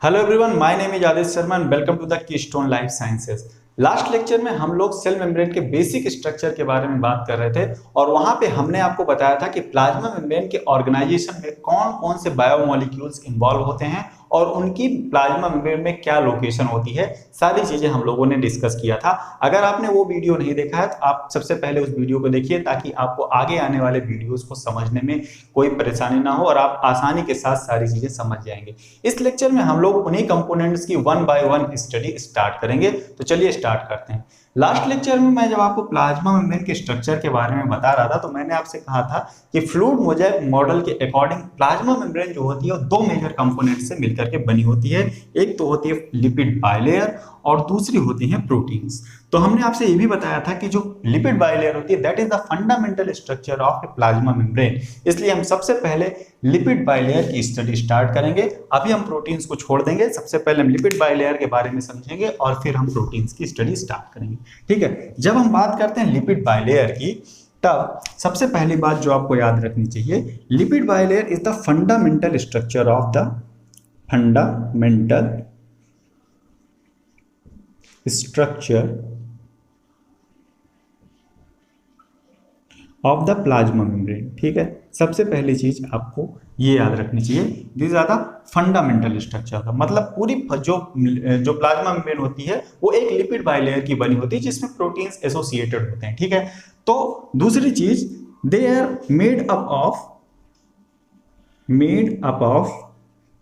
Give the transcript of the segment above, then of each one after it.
Hello everyone, my name is Aditya Sharma and welcome to the Keystone Life Sciences. Last lecture में हम लोग cell membrane के basic structure के बारे में बात कर रहे थे और वहां पे हमने आपको बताया था कि प्लाज्मा मेम्ब्रेन के ऑर्गेनाइजेशन में कौन कौन से बायोमोलिक्यूल्स इन्वॉल्व होते हैं और उनकी प्लाज्मा मेम्ब्रेन में क्या लोकेशन होती है। सारी चीजें हम लोगों ने डिस्कस किया था। अगर आपने वो वीडियो नहीं देखा है तो आप सबसे पहले उस वीडियो को देखिए ताकि आपको आगे आने वाले वीडियोस को समझने में कोई परेशानी ना हो और आप आसानी के साथ सारी चीजें समझ जाएंगे। इस लेक्चर में हम लोग उन्हीं कंपोनेंट्स की one by one study start करेंगे। तो चलिए स्टार्ट करते हैं। लास्ट लेक्चर में मैं जब आपको प्लाज्मा मेम्ब्रेन के स्ट्रक्चर के बारे में बता रहा था तो मैंने आपसे कहा था कि फ्लूइड मोज़ेक मॉडल के अकॉर्डिंग प्लाज्मा मेम्ब्रेन जो होती है वो दो मेजर कंपोनेंट से मिलकर के बनी होती है। एक तो होती है लिपिड बाइलेयर और दूसरी होती है प्रोटीन्स। तो हमने आपसे ये भी बताया था कि जो लिपिड बाइलेयर होती है that is the fundamental structure of A plasma membrane. इसलिए हम सबसे पहले लिपिड बाइलेयर की स्टडी स्टार्ट करेंगे। अभी हम प्रोटीन्स को छोड़ देंगे, सबसे पहले हम लिपिड बाइलेयर के बारे में समझेंगे और फिर हम प्रोटीन्स की स्टडी स्टार्ट करेंगे। ठीक है, जब हम बात करते हैं लिपिड बाइलेयर की तब सबसे पहली बात जो आपको याद रखनी चाहिए, lipid bilayer is the fundamental structure of the fundamental structure of the plasma membrane. ठीक है, सबसे पहली चीज आपको ये याद रखनी चाहिए, this are the fundamental structure का मतलब पूरी जो प्लाज्मा मेम्ब्रेन होती है वो एक लिपिड बाइलेयर की बनी होती है जिसमें प्रोटीन्स एसोसिएटेड होते हैं। ठीक है, तो दूसरी चीज they are made up of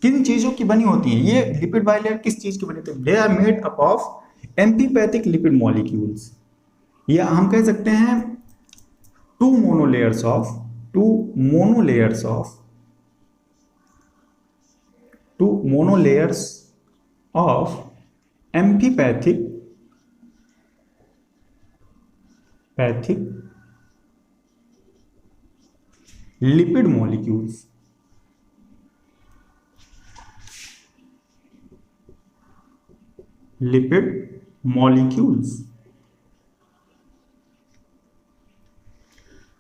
किन चीजों की बनी होती है, ये लिपिड बाइलेयर किस चीज की बनी होती है, they are made up of amphipathic lipid molecules, या हम कह सकते हैं two monolayers of amphipathic lipid molecules।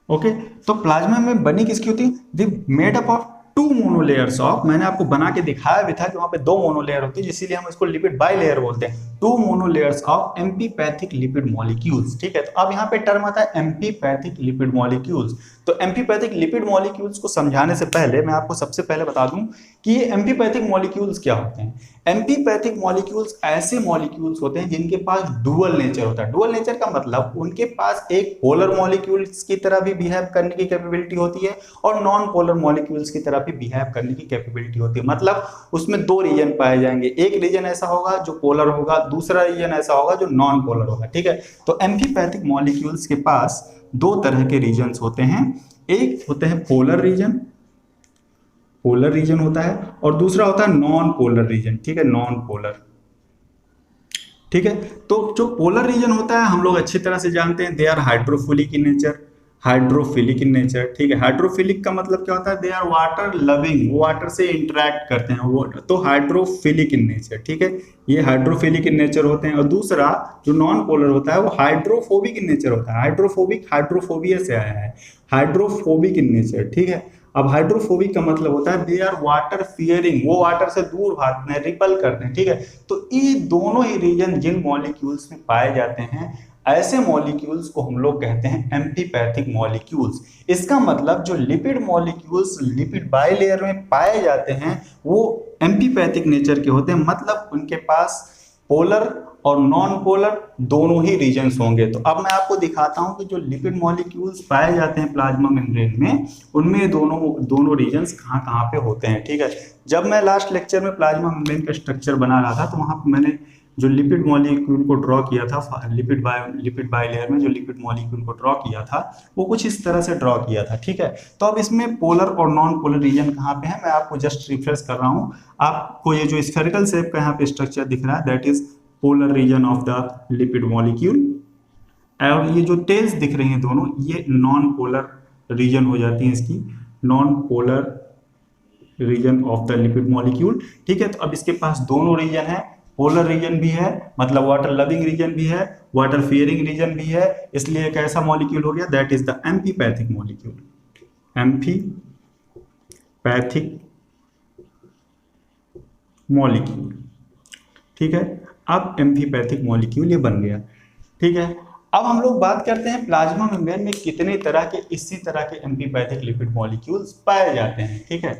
Okay, तो प्लाज्मा में बनी किसकी होती है, they made up of two monolayers of, मैंने आपको बना के दिखाया भी था कि वहां पे दो मोनोलेयर होती है इसीलिए हम इसको लिपिड बाइलेयर बोलते हैं, two monolayers of amphipathic lipid molecules. ठीक है, तो अब यहाँ पे टर्म आता है एम्फीपैथिक लिपिड मॉलिक्यूल्स। तो एम्फीपैथिक लिपिड मॉलिक्यूल्स को समझाने से पहले मैं आपको सबसे पहले बता दूं कि ये एम्फीपैथिक मॉलिक्यूल्स क्या होते हैं। एम्फीपैथिक मॉलिक्यूल्स ऐसे मॉलिक्यूल्स होते हैं जिनके पास डुअल नेचर होता है। डुअल नेचर का मतलब उनके पास एक पोलर मॉलिक्यूल्स की तरह भी बिहेव करने की कैपेबिलिटी होती है और नॉन पोलर मॉलिक्यूल्स की तरह भी बिहेव करने की कैपेबिलिटी होती है। मतलब उसमें दो रीजन पाए जाएंगे, एक रीजन ऐसा होगा जो पोलर होगा, दूसरा रीजन ऐसा होगा जो नॉन पोलर होगा। ठीक है, तो एम्फीपैथिक मॉलिक्यूल्स के पास दो तरह के रीजन्स होते हैं, एक होते हैं पोलर रीजन होता है और दूसरा होता है नॉन पोलर रीजन। ठीक है, नॉन पोलर। ठीक है, तो जो पोलर रीजन होता है हम लोग अच्छी तरह से जानते हैं, they are hydrophilic in nature. ठीक है, हाइड्रोफिलिक का मतलब क्या होता है, दे आर वाटर लविंग, वो वाटर से इंटरेक्ट करते हैं वो, तो हाइड्रोफिलिक इन नेचर। ठीक है, ये हाइड्रोफिलिक इन नेचर होते हैं। और दूसरा जो नॉन पोलर होता है वो हाइड्रोफोबिक इन नेचर होता है। हाइड्रोफोबिया से आया है, हाइड्रोफोबिक इन नेचर। ठीक है, अब हाइड्रोफोबिक का मतलब होता है दे आर वाटर फियरिंग, वो वाटर से दूर भागते हैं, रिपल करते हैं। ठीक है, तो ये दोनों ही रीजन जिन मॉलिक्यूल्स में पाए जाते हैं ऐसे मॉलिक्यूल्स को हम लोग कहते हैं एम्फीपैथिक मॉलिक्यूल्स। इसका मतलब जो लिपिड मॉलिक्यूल्स लिपिड बाइलेयर में पाए जाते हैं वो एम्फीपैथिक नेचर के होते हैं, मतलब उनके पास पोलर और नॉन पोलर दोनों ही रीजन्स होंगे। तो अब मैं आपको दिखाता हूं कि जो लिपिड मॉलिक्यूल्स पाए जाते हैं प्लाज्मा मेम्ब्रेन में उनमें दोनों रीजन्स कहाँ कहाँ पे होते हैं। ठीक है, जब मैं लास्ट लेक्चर में प्लाज्मा मेम्ब्रेन का स्ट्रक्चर बना रहा था तो वहां पर मैंने जो लिपिड मॉलिक्यूल को ड्रॉ किया था, लिपिड बाइलेयर में जो लिपिड मॉलिक्यूल को ड्रॉ किया था वो कुछ इस तरह से ड्रॉ किया था। ठीक है, तो अब इसमें पोलर और नॉन पोलर रीजन कहाँ पे है मैं आपको जस्ट रिफ्रेश कर रहा हूँ। आपको ये जो स्फेरिकल शेप का यहाँ पे स्ट्रक्चर दिख रहा है that is polar region of the lipid molecule, और ये जो टेल्स दिख रही हैं दोनों ये नॉन पोलर रीजन हो जाती है इसकी, non polar region of the lipid molecule. ठीक है, तो अब इसके पास दोनों रीजन है, पोलर रीजन भी है मतलब वाटर लविंग रीजन भी है, वाटर फियरिंग रीजन भी है, इसलिए एक ऐसा मॉलिक्यूल हो गया that is the amphipathic molecule. Amphipathic molecule. ठीक है, अब एम्फीपैथिक मॉलिक्यूल ये बन गया। ठीक है, अब हम लोग बात करते हैं प्लाज्मा मेम्ब्रेन में कितने तरह के इसी तरह के एम्फीपैथिक लिपिड मॉलिक्यूल्स पाए जाते हैं। ठीक है,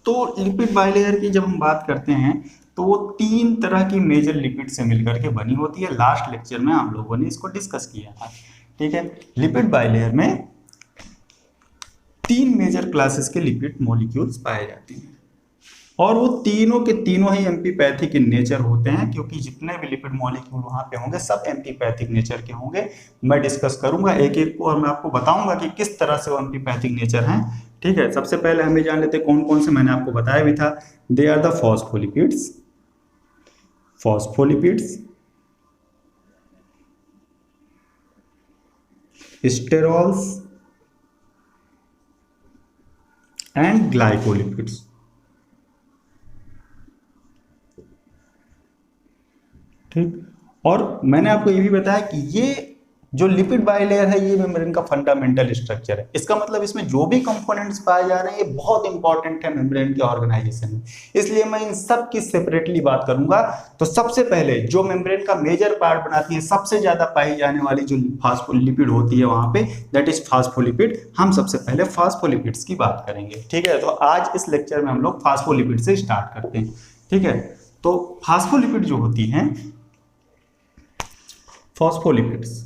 तो लिपिड बाइलेयर की जब हम बात करते हैं तो वो 3 तरह की मेजर लिपिड से मिलकर के बनी होती है। लास्ट लेक्चर में हम लोगों ने इसको डिस्कस किया था। ठीक है, लिपिड बाइलेयर में 3 मेजर क्लासेस के लिपिड मॉलिक्यूल्स पाए जाते हैं और वो तीनों के तीनों ही एम्फीपैथिक इन नेचर होते हैं, क्योंकि जितने भी लिपिड मॉलिक्यूल वहां पे होंगे सब एम्फीपैथिक नेचर के होंगे। मैं डिस्कस करूंगा एक एक को और मैं आपको बताऊंगा कि किस तरह से वो एम्फीपैथिक नेचर हैं। ठीक है, सबसे पहले हमें जान लेते हैं कौन कौन से, मैंने आपको बताया भी था। They are the phospholipids, phospholipids, sterols and glycolipids. ठीक, और मैंने आपको ये भी बताया कि ये जो लिपिड बाइलेयर है ये मेम्ब्रेन का फंडामेंटल स्ट्रक्चर है। इसका मतलब इसमें जो भी कंपोनेंट्स पाए जा रहे हैं ये बहुत इंपॉर्टेंट है मेम्ब्रेन के ऑर्गेनाइजेशन में, इसलिए मैं इन सब की सेपरेटली बात करूंगा। तो सबसे पहले जो मेम्ब्रेन का मेजर पार्ट बनाती है, सबसे ज्यादा पाई जाने वाली जो फास्फोलिपिड होती है वहां पे, दैट इज फास्फोलिपिड। हम सबसे पहले फास्फोलिपिड्स की बात करेंगे। ठीक है, तो आज इस लेक्चर में हम लोग फास्फोलिपिड से स्टार्ट करते हैं। ठीक है, तो फास्फोलिपिड जो होती हैं, फॉस्फोलिपिड्स,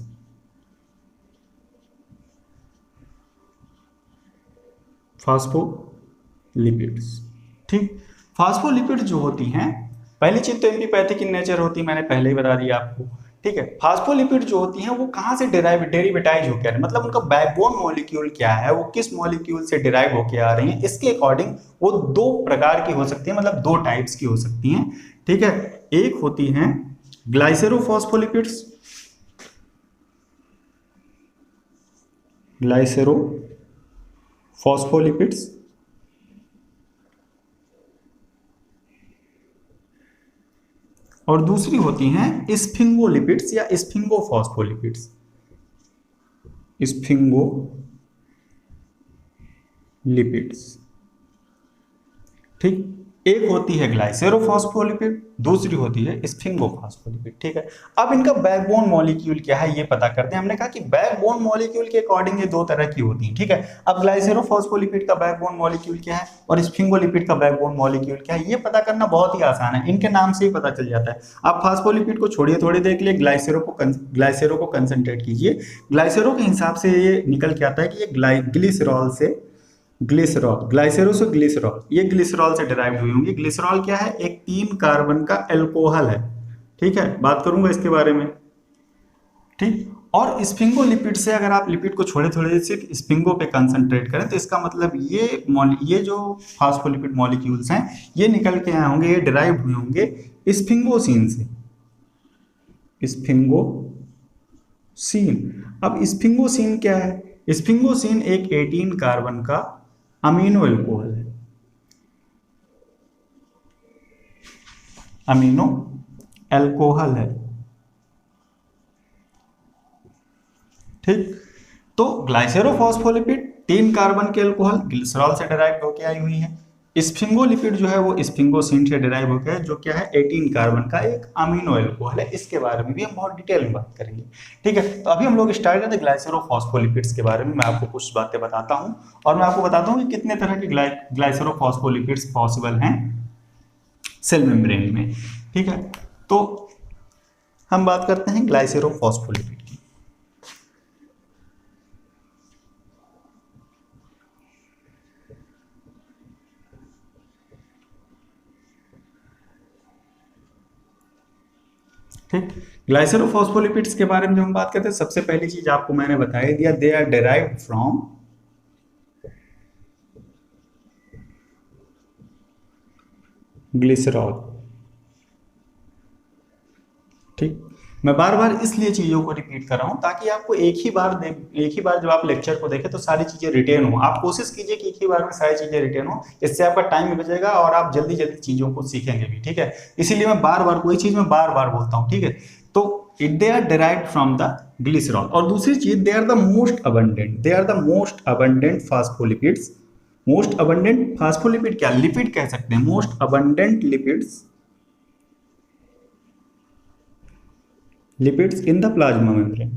फास्फोलिपिड्स। ठीक, फास्फोलिपिड जो होती हैं, पहली चीज तो एम्फीपैथिक इन नेचर होती है, मैंने पहले ही बता दिया आपको। ठीक है, फास्फोलिपिड जो होती हैं वो कहां से डेरिवेटाइज होकर आ रही है, मतलब उनका बैकबोन मॉलिक्यूल क्या है, वो किस मॉलिक्यूल से डिराइव होकर आ रही हैं, इसके अकॉर्डिंग वो 2 प्रकार की हो सकती है, मतलब 2 टाइप्स की हो सकती हैं। ठीक है, एक होती हैं ग्लाइसेरोफॉस्फोलिपिड्स, ग्लाइसेरोफॉस्फोलिपिड्स, और दूसरी होती हैं स्फिंगोलिपिड्स या स्फिंगोफॉस्फोलिपिड्स, स्फिंगोलिपिड्स। ठीक, एक होती है ग्लाइसेरोफॉस्फोलिपिड, दूसरी होती है स्फिंगोफॉस्फोलिपिड। ठीक है, अब इनका बैकबोन मॉलिक्यूल क्या है ये पता करते हैं। हमने कहा कि बैकबोन मॉलिक्यूल के अकॉर्डिंग ये 2 तरह की होती हैं। ठीक है, अब ग्लाइसेरोफॉस्फोलिपिड का बैकबोन मॉलिक्यूल क्या है और स्फिंगोलिपिड का बैकबोन मॉलिक्यूल क्या है, ये पता करना बहुत ही आसान है, इनके नाम से ही पता चल जाता है। आप फास्फोलिपिड को छोड़िए, थोड़ी देर के लिए ग्लाइसेरो को कंसंट्रेट कीजिए। ग्लाइसेरो के हिसाब से ये निकल के आता है कि ये ग्लिसरॉल से ग्लिसरॉल, ग्लाइसेरो से ग्लिसरॉल, ये ग्लिसरॉल से डिराइव हुई होंगी। ग्लिसरॉल क्या है, एक 3 कार्बन का एल्कोहल है। ठीक है, बात करूंगा इसके बारे में। ठीक, और स्फिंगोलिपिड से अगर आप लिपिड को छोड़े थोड़े सिर्फ स्फिंगो पे कंसंट्रेट करें तो इसका मतलब ये जो फास्फोलिपिड मॉलिक्यूल्स हैं ये निकल के आए होंगे, ये डिराइव हुए होंगे स्फिंगोसिन से, स्फिंगोसिन। अब स्फिंगोसिन क्या है, स्फिंगोसिन एक 18 कार्बन का अमीनो एल्कोहल है, अमीनो एल्कोहल है। ठीक, तो ग्लाइसेरोफॉस्फोलिपिड 3 कार्बन के एल्कोहल ग्लिसरॉल से डिराइव होकर आई हुई है। स्फिंगोलिपिड जो है वो स्फिंगोसिन से डिराइव होकर है, जो क्या है 18 कार्बन का एक अमीनो एल्कोहल है। इसके बारे में भी हम बहुत डिटेल में बात करेंगे। ठीक है, तो अभी हम लोग स्टार्ट करते हैं ग्लाइसेरोफॉस्फोलिपिड्स के बारे में। मैं आपको कुछ बातें बताता हूं और मैं आपको बताता हूं कि कितने तरह के ग्लाइसेरोफॉस्फोलिपिड्स पॉसिबल हैं सेल मेम्ब्रेन में। ठीक है, तो हम बात करते हैं ग्लाइसेरोफॉस्फोलिपिड की। ठीक, ग्लाइसेरोफॉस्फोलिपिड्स के बारे में जब हम बात करते हैं, सबसे पहली चीज आपको मैंने बताई दिया, they are derived from glycerol. ठीक, मैं बार बार इसलिए चीजों को रिपीट कर रहा हूं ताकि आपको एक ही बार जब आप लेक्चर को देखें तो सारी चीजें रिटेन हो। आप कोशिश कीजिए कि एक ही बार में सारी चीजें रिटेन हो, इससे आपका टाइम भी बचेगा और आप जल्दी जल्दी चीजों को सीखेंगे भी। ठीक है, इसीलिए मैं बार बार कोई चीज में बार बार बोलता हूँ। ठीक है, तो they are derived from the glycerol. और दूसरी चीज, they are the most abundant phospholipids most abundant phospholipid क्या लिपिड कह सकते हैं, most abundant lipids, lipids in the plasma membrane.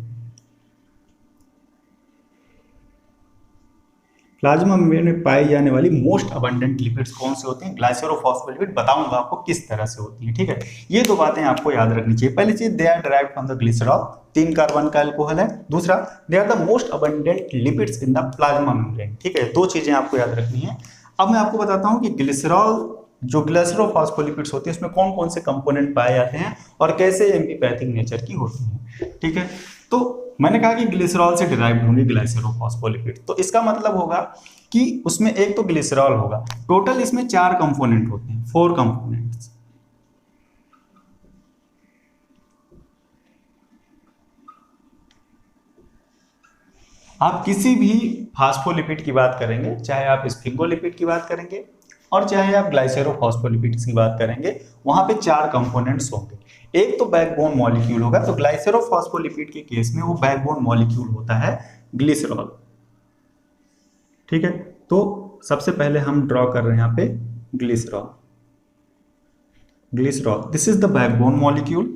Plasma membrane में पाई जाने वाली मोस्ट अबंडेंट लिपिड्स कौन से होते हैं, ग्लाइसेरोफॉस्फोलिपिड। बताऊंगा आपको किस तरह से होती है, ठीक है। ये दो बातें आपको याद रखनी चाहिए। पहली चीज, they are derived from the glycerol, 3 carbon का अल्कोहल है। दूसरा, they are the most abundant lipids in the plasma membrane, ठीक है। दो चीजें आपको याद रखनी है। अब मैं आपको बताता हूं कि ग्लिसरॉल जो ग्लिसरोफॉस्फोलिपिड्स होती है उसमें कौन कौन से कंपोनेंट पाए जाते हैं और कैसे एम्फीपैथिक नेचर की होती है, ठीक है। तो मैंने कहा कि ग्लिसरॉल से डिराइव्ड होंगे ग्लाइसेरोफॉस्फोलिपिड, तो इसका मतलब होगा कि उसमें एक तो ग्लिसरॉल होगा। टोटल इसमें 4 कंपोनेंट होते हैं, 4 कंपोनेंट्स। आप किसी भी फास्फोलिपिड की बात करेंगे, चाहे आप स्फिंगोलिपिड की बात करेंगे और चाहे आप ग्लाइसेरोफॉस्फोलिपिड्स की बात करेंगे, वहां पे 4 कंपोनेंट्स होंगे। एक तो बैकबोन मॉलिक्यूल होगा, तो ग्लाइसेरोफॉस्फोलिपिड के केस में वो बैकबोन मॉलिक्यूल होता है ग्लिसरॉल, ठीक है। तो सबसे पहले हम ड्रॉ कर रहे हैं यहाँ पे glycerol, glycerol this is the backbone molecule,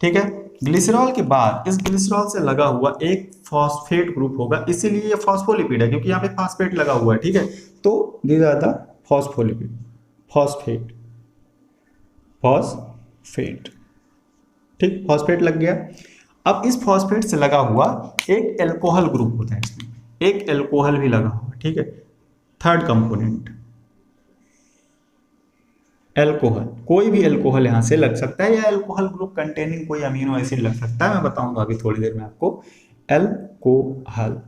ठीक है। ग्लिसरॉल के बाद इस ग्लिसरॉल से लगा हुआ एक फॉस्फेट ग्रुप होगा, इसीलिए ये फॉस्फोलिपिड है क्योंकि यहाँ पे फॉस्फेट लगा हुआ है, ठीक है। तो these are the phospholipid, phosphate, phosphate, ठीक, फॉस्फेट लग गया। अब इस फॉस्फेट से लगा हुआ एक एल्कोहल ग्रुप होता है, इसमें एक एल्कोहल भी लगा हुआ, ठीक है। थर्ड कंपोनेंट एल्कोहल, कोई भी एल्कोहल यहां से लग सकता है या एल्कोहल ग्रुप कंटेनिंग कोई अमीनो एसिड लग सकता है, मैं बताऊंगा अभी थोड़ी देर में आपको। एल्कोहल,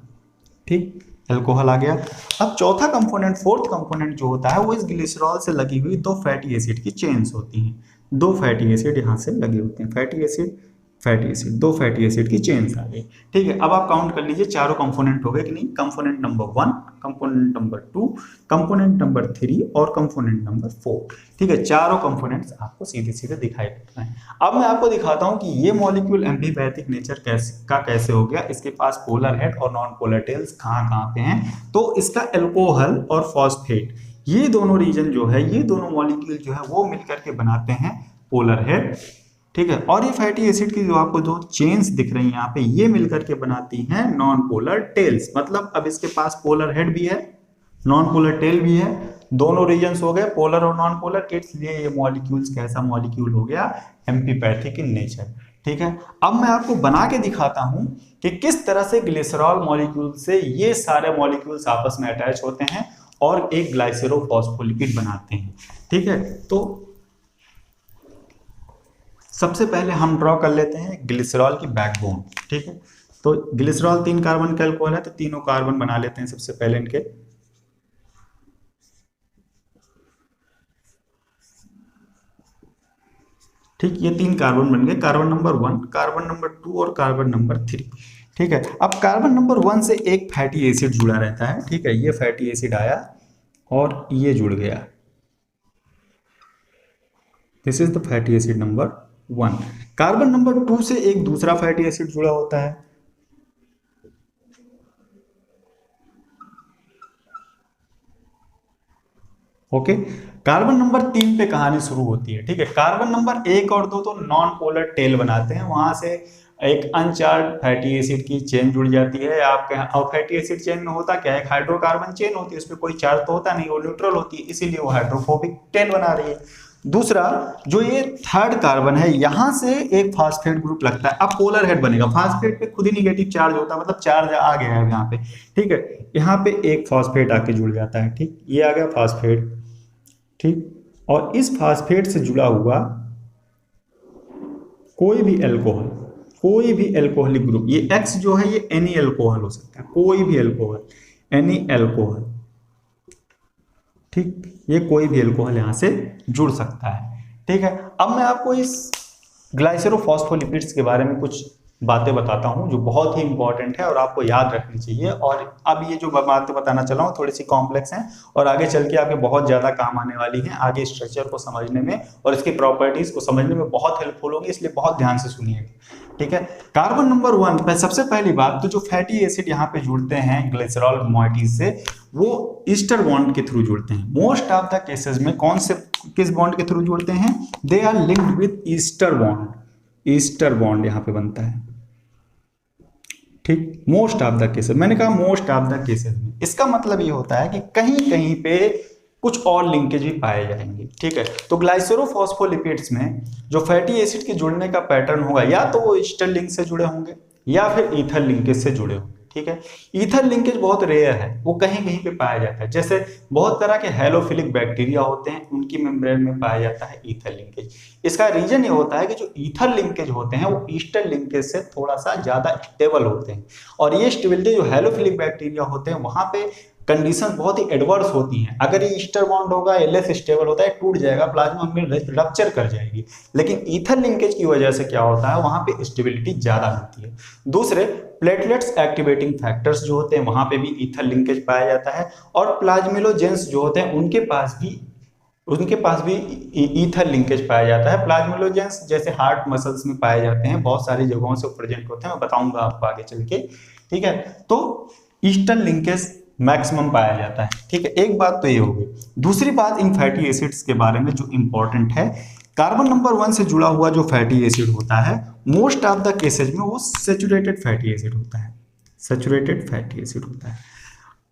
ठीक, एल्कोहल आ गया। अब चौथा कंपोनेंट, फोर्थ कंपोनेंट जो होता है वो इस ग्लिसरॉल से लगी हुई 2 फैटी एसिड की चेन्स होती हैं। 2 फैटी एसिड यहां से लगे होते हैं, fatty acid, fatty acid, 2 fatty acid की चेन्स आ गई, ठीक है। अब आप काउंट कर लीजिए चारों कंपोनेंट हो गए कि नहीं। Component number 1, component number 2, component number 3 और कंपोनेंट नंबर 4, ठीक है। चारों कंपोनेंट्स आपको सीधे सीधे दिखाई पड़ रहे हैं। अब मैं आपको दिखाता हूं कि ये मॉलिक्यूल एम्फीपैथिक नेचर कैसे हो गया, इसके पास पोलर हेड और नॉन पोलर टेल्स कहाँ पे हैं। तो इसका एल्कोहल और फॉस्फेट, ये दोनों रीजन जो है, ये दोनों मॉलिक्यूल जो है वो मिलकर के बनाते हैं पोलर हेड, ठीक है। और ये फैटी एसिड की जो आपको 2 चेन्स दिख रही हैं यहाँ पे, ये मिलकर के बनाती हैं नॉन पोलर टेल्स। मतलब अब इसके पास पोलर हेड भी है, नॉन पोलर टेल भी है, दोनों रीजन्स हो गए पोलर और नॉन पोलर, इसलिए ये मॉलिक्यूल्स कैसा मॉलिक्यूल हो गया, एम्फीपैथिक इन नेचर, ठीक है। अब मैं आपको बना के दिखाता हूं कि किस तरह से ग्लिसरॉल मॉलिक्यूल से ये सारे मॉलिक्यूल्स आपस में अटैच होते हैं और एक ग्लाइसेरोफॉस्फोलिपिड बनाते हैं, ठीक है। तो सबसे पहले हम ड्रॉ कर लेते हैं ग्लिसरॉल की बैकबोन, ठीक है। तो ग्लिसरॉल 3 कार्बन का अल्कोहल है, तो तीनों कार्बन बना लेते हैं सबसे पहले इनके। ठीक, ये 3 कार्बन बन गए, कार्बन नंबर 1, कार्बन नंबर 2 और कार्बन नंबर 3, ठीक है। अब कार्बन नंबर 1 से एक फैटी एसिड जुड़ा रहता है, ठीक है। ये फैटी एसिड आया और ये जुड़ गया, this is the fatty acid number 1। Carbon number 2 से एक दूसरा फैटी एसिड जुड़ा होता है, ओके। कार्बन नंबर 3 पे कहानी शुरू होती है, ठीक है। कार्बन नंबर 1 और 2 तो नॉन पोलर टेल बनाते हैं, वहां से एक अनचार्ज फैटी एसिड की चेन जुड़ जाती है आपके। और फैटी एसिड चेन में होता क्या है, एक हाइड्रोकार्बन चेन होती है, उसमें कोई चार्ज तो होता नहीं, वो न्यूट्रल होती है, इसीलिए वो हाइड्रोफोबिक टेल बना रही है। दूसरा, जो ये थर्ड कार्बन है, यहां से एक फास्फेट ग्रुप लगता है, अब पोलर हेड बनेगा। फास्फेट पे खुद ही निगेटिव चार्ज होता है, मतलब चार्ज आ गया है यहाँ पे, ठीक है। यहाँ पे एक फास्फेट आके जुड़ जाता है, ठीक, ये आ गया फास्फेट, ठीक। और इस फास्फेट से जुड़ा हुआ कोई भी एल्कोहल, कोई भी एल्कोहलिक ग्रुप, ये X जो है ये एनी एल्कोहल हो सकता है, कोई भी एल्कोहल, एनी एल्कोहल, ठीक, ये कोई भी एल्कोहल यहां से जुड़ सकता है, ठीक है। अब मैं आपको इस ग्लाइसेरोफॉस्फोलिपिड्स के बारे में कुछ बातें बताता हूँ जो बहुत ही इंपॉर्टेंट है और आपको याद रखनी चाहिए। और अब ये जो बातें बताना चला हूँ थोड़ी सी कॉम्प्लेक्स हैं और आगे चल के आपके बहुत ज़्यादा काम आने वाली हैं, आगे स्ट्रक्चर को समझने में और इसकी प्रॉपर्टीज को समझने में बहुत हेल्पफुल होंगी, इसलिए बहुत ध्यान से सुनिएगा। ठीक है, कार्बन नंबर 1 सबसे पहली बात तो जो फैटी एसिड यहाँ पे जुड़ते हैं ग्लिसरॉल मोइटीज से, वो ईस्टर बॉन्ड के थ्रू जुड़ते हैं। मोस्ट ऑफ द केसेस में कौन से किस बॉन्ड के थ्रू जुड़ते हैं? They are linked with ester bond. Ester bond यहाँ पे बनता है। ठीक, मोस्ट ऑफ द केसेस, मैंने कहा मोस्ट ऑफ द केसेस में, इसका मतलब ये होता है कि कहीं कहीं पे कुछ और लिंकेज भी पाए जाएंगे। ठीक है, तो ग्लाइसेरोफॉस्फोलिपिड्स में जो फैटी एसिड के जुड़ने का पैटर्न होगा या तो वो ईस्टर लिंक से जुड़े होंगे या फिर ईथर लिंकेज से जुड़े होंगे। ठीक है, ईथर लिंकेज बहुत रेयर है, वो कहीं कहीं पे पाया जाता है। जैसे बहुत तरह के हेलोफिलिक बैक्टीरिया होते हैं, उनकी मेम्ब्रेन में पाया जाता है ईथर लिंकेज। इसका रीजन ये होता है कि जो ईथर लिंकेज होते हैं वो ईस्टर लिंकेज से थोड़ा सा ज्यादा स्टेबल होते हैं, और ये स्टेबिलिटी जो हेलोफिलिक बैक्टीरिया होते हैं वहां पे कंडीशन बहुत ही एडवर्स होती हैं। अगर ये ईस्टर बॉन्ड होगा, लेस स्टेबल होता है, टूट जाएगा, प्लाज्मा मेम्ब्रेन रप्चर कर जाएगी। लेकिन ईथर लिंकेज की वजह से क्या होता है, वहां पे स्टेबिलिटी ज्यादा होती है। दूसरे, प्लेटलेट्स एक्टिवेटिंग फैक्टर्स जो होते हैं वहां पे भी ईथर लिंकेज पाया जाता है, और प्लाज्मिलोजेंस जो होते हैं उनके पास भी ईथर लिंकेज पाया जाता है। प्लाज्मिलोजेंस जैसे हार्ट मसल्स में पाए जाते हैं, बहुत सारी जगहों से प्रेजेंट होते हैं, मैं बताऊंगा आपको आगे चल के। ठीक है, तो ईस्टर लिंकेज मैक्सिमम पाया जाता है। ठीक है, एक बात तो ये हो गई। दूसरी बात इन फैटी एसिड्स के बारे में जो इंपॉर्टेंट है, कार्बन नंबर 1 से जुड़ा हुआ जो फैटी एसिड होता है मोस्ट ऑफ द केसेज में वो सैचुरेटेड फैटी एसिड होता है। सैचुरेटेड फैटी एसिड होता है।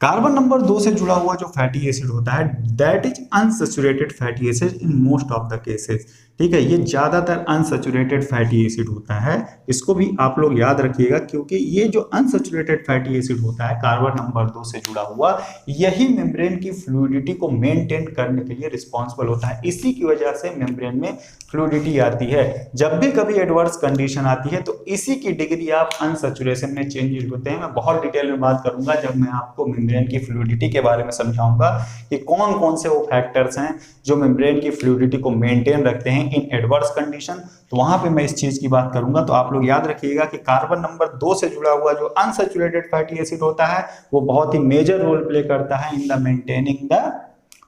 कार्बन नंबर 2 से जुड़ा हुआ जो फैटी एसिड होता है that is unsaturated fatty acid in most of the cases. ठीक है, ये ज्यादातर अनसैचुरेटेड फैटी एसिड होता है, इसको भी आप लोग याद रखिएगा, क्योंकि ये जो अनसैचुरेटेड फैटी एसिड होता है कार्बन नंबर 2 से जुड़ा हुआ, यही मेम्ब्रेन की फ्लूइडिटी को मेंटेन करने के लिए रिस्पॉन्सिबल होता है। इसी की वजह से मेम्ब्रेन में फ्लूइडिटी आती है। जब भी कभी एडवर्स कंडीशन आती है तो इसी की डिग्री ऑफ अनसैचुरेशन में चेंजेस होते हैं। मैं बहुत डिटेल में बात करूंगा जब मैं आपको मेम्ब्रेन की फ्लूइडिटी के बारे में समझाऊंगा कि कौन कौन से वो फैक्टर्स हैं जो मेम्ब्रेन की फ्लूइडिटी को मेंटेन रखते हैं इन एडवर्स कंडीशन, तो वहां पे मैं इस चीज की बात करूंगा। तो आप लोग याद रखिएगा कि कार्बन नंबर 2 से जुड़ा हुआ जो अनसैचुरेटेड फैटी एसिड होता है वो बहुत ही मेजर रोल प्ले करता है in the maintaining the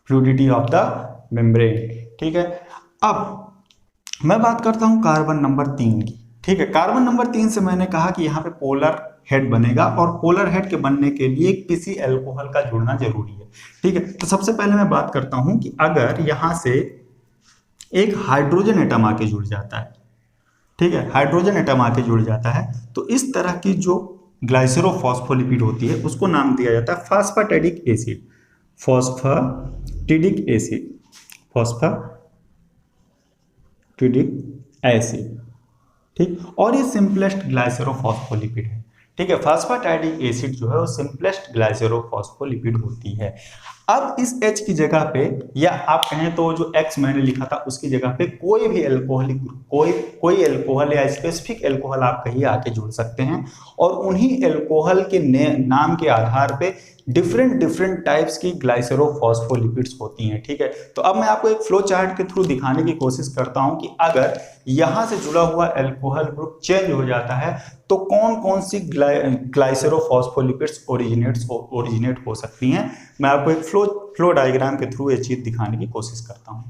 fluidity of the membrane. ठीक है, अब मैं बात करता हूं कार्बन नंबर 3 की। ठीक है, कार्बन नंबर 3 से मैंने कहा कि यहाँ पे पोलर हेड बनेगा, और पोलर हेड के बनने के लिए किसी अल्कोहल का जुड़ना जरूरी है। ठीक है, तो सबसे पहले मैं बात करता हूं कि अगर यहां से एक हाइड्रोजन एटम आके जुड़ जाता है, ठीक है, हाइड्रोजन एटम आके जुड़ जाता है, तो इस तरह की जो ग्लाइसेरोफॉस्फोलिपिड होती है उसको नाम दिया जाता है phosphatidic acid. Phosphatidic acid, phosphatidic acid. ठीक, और ये सिंपलेस्ट ग्लाइसेरोफॉस्फोलिपिड है। ठीक है, फास्फेटिडिक एसिड जो है वो सिंपलेस्ट ग्लाइसेरोफॉस्फोलिपिड होती है। अब इस H की जगह पे, या आप कहें तो जो X मैंने लिखा था उसकी जगह पे कोई भी अल्कोहलिक कोई अल्कोहल या स्पेसिफिक अल्कोहल आप कहीं आके जुड़ सकते हैं, और उन्हीं अल्कोहल के नाम के आधार पे डिफरेंट टाइप्स की ग्लाइसेरोफॉस्फोलिपिड्स होती हैं। ठीक है, तो अब मैं आपको एक फ्लो चार्ट के थ्रू दिखाने की कोशिश करता हूं कि अगर यहां से जुड़ा हुआ अल्कोहल ग्रुप चेंज हो जाता है तो कौन कौन सी ग्लाइसेरोफॉस्फोलिपिड्स ओरिजिनेट हो सकती हैं। मैं आपको एक फ्लो डायग्राम के थ्रू ये चीज दिखाने की कोशिश करता हूं।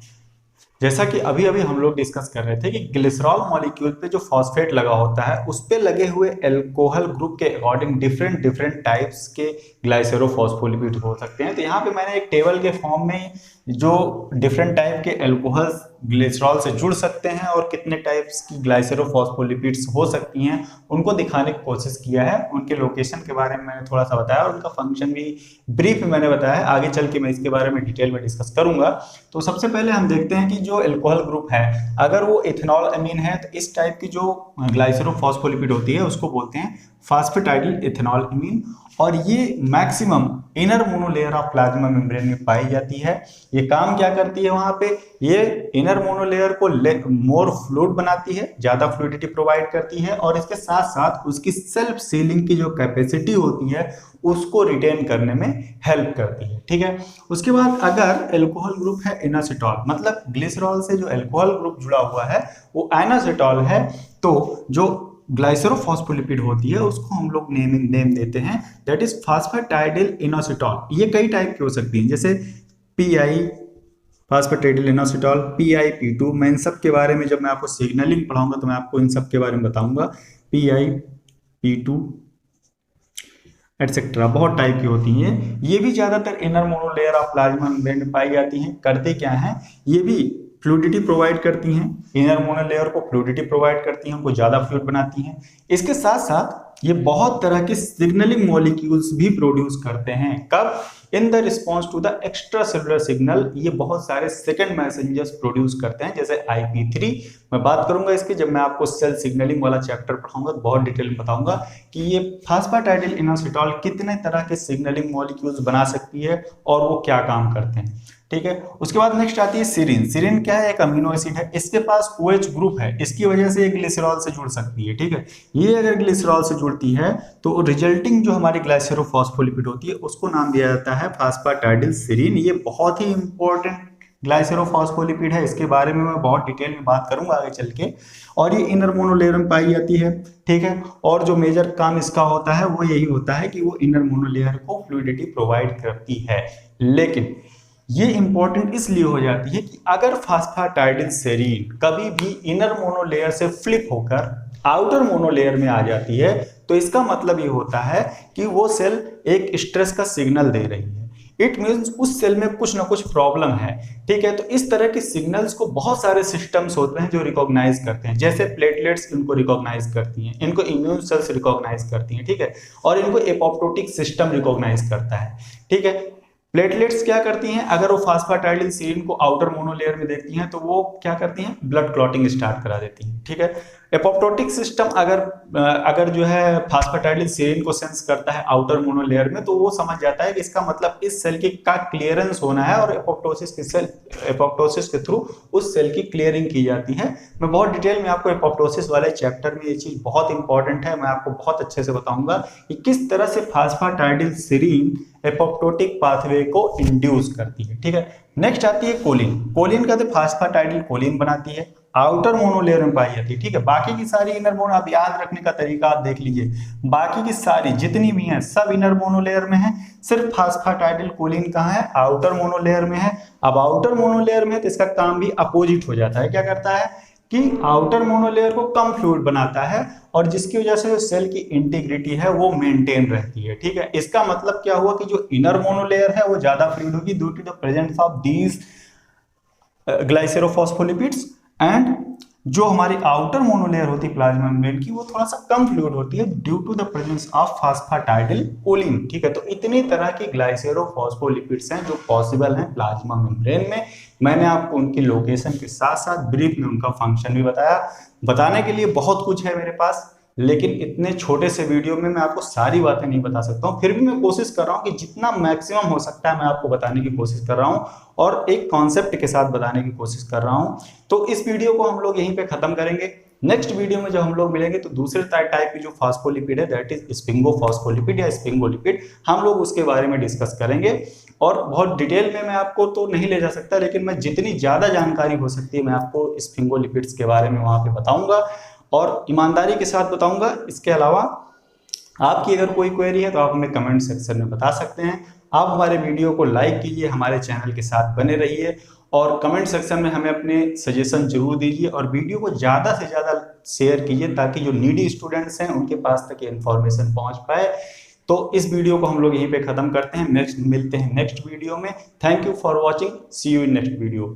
जैसा कि अभी हम लोग डिस्कस कर रहे थे कि ग्लिसरॉल मॉलिक्यूल पे जो फॉस्फेट लगा होता है उस पे लगे हुए अल्कोहल ग्रुप के अकॉर्डिंग डिफरेंट टाइप्स के ग्लाइसेरोफॉस्फोलिपिड हो सकते हैं। तो यहाँ पे मैंने एक टेबल के फॉर्म में जो डिफरेंट टाइप के अल्कोहल्स ग्लिसरॉल से जुड़ सकते हैं और कितने टाइप्स की ग्लाइसेरोफॉस्फोलिपिड्स हो सकती हैं उनको दिखाने की कोशिश किया है। उनके लोकेशन के बारे में मैंने थोड़ा सा बताया और उनका फंक्शन भी ब्रीफ में मैंने बताया है। आगे चल के मैं इसके बारे में डिटेल में डिस्कस करूंगा। तो सबसे पहले हम देखते हैं कि जो अल्कोहल ग्रुप है अगर वो इथेनॉल अमीन है तो इस टाइप की जो ग्लाइसेरोफॉस्फोलिपिड होती है उसको बोलते हैं फास्फेटाइडिल इथेनॉल अमीन, और ये maximum inner monolayer of plasma membrane में पाई जाती है। ये काम क्या करती है वहां पे, ये इनर मोनोलेयर को मोर फ्लूइड बनाती है, ज्यादा फ्लूइडिटी प्रोवाइड करती है, और इसके साथ साथ उसकी सेल्फ सीलिंग की जो कैपेसिटी होती है उसको रिटेन करने में हेल्प करती है। ठीक है, उसके बाद अगर अल्कोहल ग्रुप है इनोसिटॉल, मतलब ग्लिसरॉल से जो अल्कोहल ग्रुप जुड़ा हुआ है वो इनोसिटॉल है, तो जो ग्लाइसरोफॉस्फोलिपिड होती है उसको हम लोग नेम देते हैं दैट इज फास्फेटाइडिल इनोसिटॉल। ये कई टाइप की हो सकती हैं, जैसे पीआई फास्फेटाइडिल इनोसिटॉल, PIP2। मैं इन सब के बारे में जब मैं आपको सिग्नलिंग पढ़ाऊंगा तो मैं आपको इन सब के बारे में बताऊंगा। PIP2 एटसेट्रा बहुत टाइप की होती हैं। ये भी ज्यादातर inner monolayer of plasma membrane में पाई जाती हैं। करते क्या हैं, ये भी फ्लूइडिटी प्रोवाइड करती हैं, इनर मोनोलेयर को फ्लूइडिटी प्रोवाइड करती हैं, उनको ज्यादा फ्लूइड बनाती हैं। इसके साथ साथ ये बहुत तरह के सिग्नलिंग मॉलिक्यूल्स भी प्रोड्यूस करते हैं। कब? In the response to the extra cellular signal. ये बहुत सारे सेकंड मैसेंजर्स प्रोड्यूस करते हैं, जैसे IP3। मैं बात करूंगा इसकी जब मैं आपको सेल सिग्नलिंग वाला चैप्टर पढ़ाऊंगा तो बहुत डिटेल में बताऊंगा कि ये फास्फेटाइडिल इनोसिटॉल कितने तरह के सिग्नलिंग मॉलिक्यूल्स बना सकती है और वो क्या काम करते हैं। ठीक है, उसके बाद नेक्स्ट आती है सीरीन। सीरीन क्या है? एक अमीनो एसिड है, इसके पास OH ग्रुप है, इसकी वजह से ये ग्लिसरॉल से जुड़ सकती है। ठीक है, ये अगर ग्लिसरॉल से जुड़ती है तो रिजल्टिंग जो हमारी ग्लाइसेरोफॉस्फोलिपिड होती है उसको नाम दिया जाता है फास्फेटाइडिल सीरीन। ये बहुत ही इंपॉर्टेंट ग्लाइसेरोफॉस्फोलिपिड है, इसके बारे में मैं बहुत डिटेल में बात करूंगा आगे चल के। और ये इनर मोनोलेयर में पाई जाती है। ठीक है, और जो मेजर काम इसका होता है वो यही होता है कि वो इनर मोनोलेयर को फ्लूइडिटी प्रोवाइड करती है। लेकिन ये इंपॉर्टेंट इसलिए हो जाती है कि अगर फास्फेटाइडिल सेरीन कभी भी इनर मोनोलेयर से फ्लिप होकर आउटर मोनोलेयर में आ जाती है तो इसका मतलब ये होता है कि वो सेल एक स्ट्रेस का सिग्नल दे रही है। इट मीन्स उस सेल में कुछ ना कुछ प्रॉब्लम है। ठीक है, तो इस तरह के सिग्नल्स को बहुत सारे सिस्टम्स होते हैं जो रिकॉग्नाइज करते हैं, जैसे प्लेटलेट्स इनको रिकॉग्नाइज करती हैं, इनको इम्यून सेल्स रिकॉग्नाइज करती हैं। ठीक है, और इनको एपोप्टोटिक सिस्टम रिकॉग्नाइज करता है। ठीक है, प्लेटलेट्स क्या करती हैं? अगर वो फास्फेटाइडिल सीरीन को आउटर मोनोलेयर में देखती हैं तो वो क्या करती हैं? ब्लड क्लॉटिंग स्टार्ट करा देती हैं। ठीक है, एपोप्टोटिक सिस्टम अगर जो है फास्फेटाइडिल सीरीन को सेंस करता है आउटर मोनोलेयर में तो वो समझ जाता है कि इसका मतलब इस सेल की का क्लियरेंस होना है और एपोप्टोसिस के थ्रू उस सेल की क्लियरिंग की जाती है। मैं बहुत डिटेल में आपको एपोप्टोसिस वाले चैप्टर में ये चीज बहुत इंपॉर्टेंट है, मैं आपको बहुत अच्छे से बताऊंगा कि किस तरह से फास्फेटाइडिल सीरीन एपोप्टोटिक पाथवे को इंड्यूस करती है। ठीक है, नेक्स्ट आती है कोलिन। कोलिन कहते हैं फास्फेटाइडिल कोलिन बनाती है, आउटर मोनोलेयर में पाई जाती है। ठीक है, बाकी की सारी इनर मोनो आप याद रखने का तरीका आप देख लीजिए, बाकी की सारी जितनी भी हैं सब इनर मोनोलेयर में है, सिर्फ फास्फेटाइडिल कोलिन कहाँ है? आउटर मोनोलेयर में है। अब आउटर मोनोलेयर में तो इसका काम भी अपोजिट हो जाता है। क्या करता है कि आउटर मोनोलेयर को कम फ्लूइड बनाता है और जिसकी वजह से सेल की इंटीग्रिटी है वो मेंटेन रहती है। ठीक है, इसका मतलब क्या हुआ कि जो इनर मोनोलेयर है वो ज्यादा फ्लूइड होगी due to the presence of these glycerophospholipids, and जो हमारी आउटर मोनोलेयर होती है प्लाज्मा मेम्ब्रेन की वो थोड़ा सा कम फ्लूइड होती है due to the presence of phosphatidyl choline. ठीक है, तो इतनी तरह की ग्लाइसेरोफॉस्फोलिपिड्स हैं जो पॉसिबल हैं प्लाज्मा मेम्ब्रेन में। मैंने आपको उनकी लोकेशन के साथ साथ ब्रीफ में उनका फंक्शन भी बताया। बताने के लिए बहुत कुछ है मेरे पास, लेकिन इतने छोटे से वीडियो में मैं आपको सारी बातें नहीं बता सकता हूँ। फिर भी मैं कोशिश कर रहा हूँ कि जितना मैक्सिमम हो सकता है मैं आपको बताने की कोशिश कर रहा हूँ और एक कॉन्सेप्ट के साथ बताने की कोशिश कर रहा हूँ। तो इस वीडियो को हम लोग यहीं पे खत्म करेंगे। नेक्स्ट वीडियो में जब हम लोग मिलेंगे तो दूसरे टाइप की जो फास्फोलिपिड है दैट इज स्पिंगोफॉस्फोलिपिड या स्पिंगोलिपिड, हम लोग उसके बारे में डिस्कस करेंगे। और बहुत डिटेल में मैं आपको तो नहीं ले जा सकता, लेकिन मैं जितनी ज्यादा जानकारी हो सकती है मैं आपको स्पिंगोलिपिड्स के बारे में वहां पे बताऊंगा और ईमानदारी के साथ बताऊंगा। इसके अलावा आपकी अगर कोई क्वेरी है तो आप हमें कमेंट सेक्शन में बता सकते हैं। आप हमारे वीडियो को लाइक कीजिए, हमारे चैनल के साथ बने रहिए और कमेंट सेक्शन में हमें अपने सजेशन जरूर दीजिए और वीडियो को ज़्यादा से ज़्यादा शेयर कीजिए ताकि जो नीडी स्टूडेंट्स हैं उनके पास तक ये इन्फॉर्मेशन पहुंच पाए। तो इस वीडियो को हम लोग यहीं पे ख़त्म करते हैं, नेक्स्ट मिलते हैं नेक्स्ट वीडियो में। Thank you for watching, see you in next video.